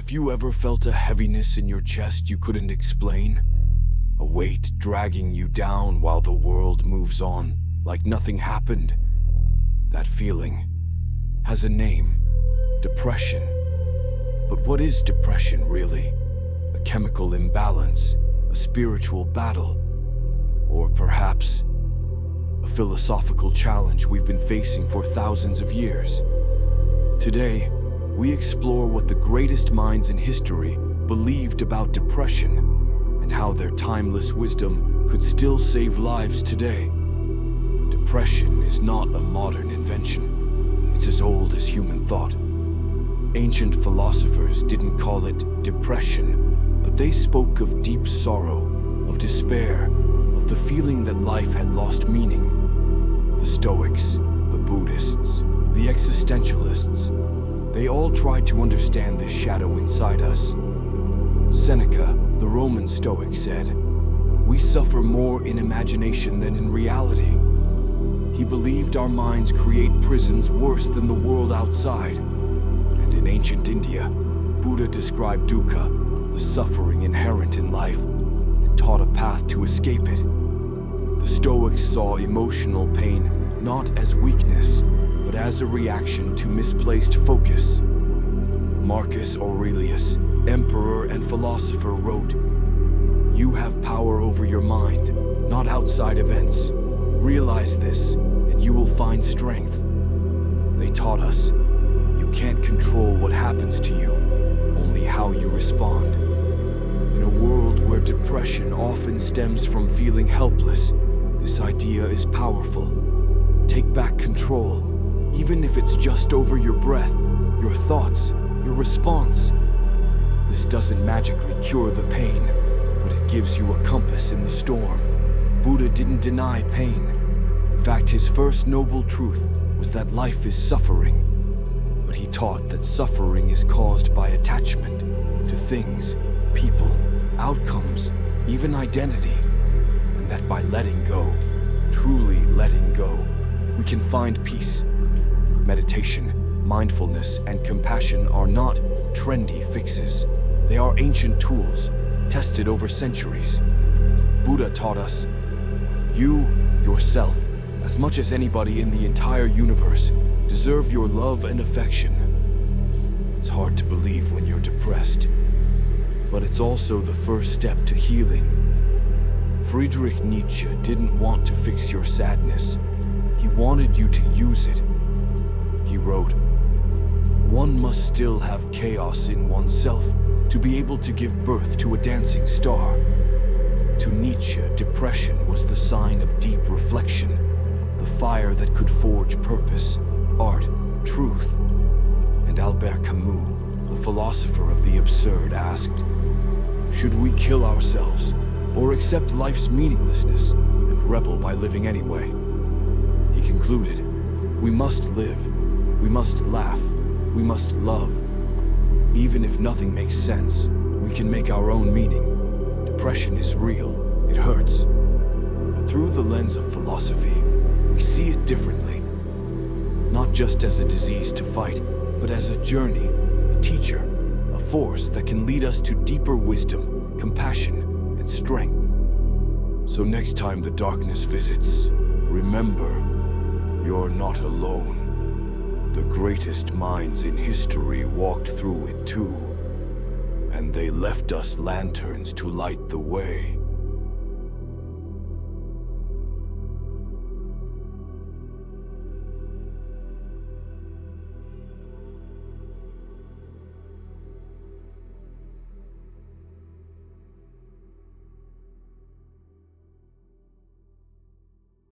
Have you ever felt a heaviness in your chest you couldn't explain? A weight dragging you down while the world moves on, like nothing happened? That feeling has a name: depression. But what is depression, really? A chemical imbalance, a spiritual battle, or perhaps a philosophical challenge we've been facing for thousands of years? Today, we explore what the greatest minds in history believed about depression and how their timeless wisdom could still save lives today. Depression is not a modern invention. It's as old as human thought. Ancient philosophers didn't call it depression, but they spoke of deep sorrow, of despair, of the feeling that life had lost meaning. The Stoics, the Buddhists, the Existentialists, they all tried to understand this shadow inside us. Seneca, the Roman Stoic, said, "We suffer more in imagination than in reality." He believed our minds create prisons worse than the world outside. And in ancient India, Buddha described dukkha, the suffering inherent in life, and taught a path to escape it. The Stoics saw emotional pain not as weakness, but as a reaction to misplaced focus. Marcus Aurelius, emperor and philosopher, wrote, "You have power over your mind, not outside events. Realize this, and you will find strength." They taught us, you can't control what happens to you, only how you respond. In a world where depression often stems from feeling helpless, this idea is powerful. Take back control, even if it's just over your breath, your thoughts, your response. This doesn't magically cure the pain, but it gives you a compass in the storm. Buddha didn't deny pain. In fact, his first noble truth was that life is suffering. But he taught that suffering is caused by attachment to things, people, outcomes, even identity, and that by letting go, truly letting go, we can find peace. Meditation, mindfulness, and compassion are not trendy fixes. They are ancient tools, tested over centuries. Buddha taught us, you, yourself, as much as anybody in the entire universe, deserve your love and affection. It's hard to believe when you're depressed, but it's also the first step to healing. Friedrich Nietzsche didn't want to fix your sadness. He wanted you to use it. He wrote, "One must still have chaos in oneself to be able to give birth to a dancing star." To Nietzsche, depression was the sign of deep reflection, the fire that could forge purpose, art, truth. And Albert Camus, the philosopher of the absurd, asked, "Should we kill ourselves, or accept life's meaninglessness and rebel by living anyway?" He concluded, "We must live, we must laugh, we must love. Even if nothing makes sense, we can make our own meaning. Depression is real, it hurts. But through the lens of philosophy, we see it differently. Not just as a disease to fight, but as a journey, a teacher, a force that can lead us to deeper wisdom, compassion, and strength. So next time the darkness visits, remember, you're not alone. The greatest minds in history walked through it too, and they left us lanterns to light the way.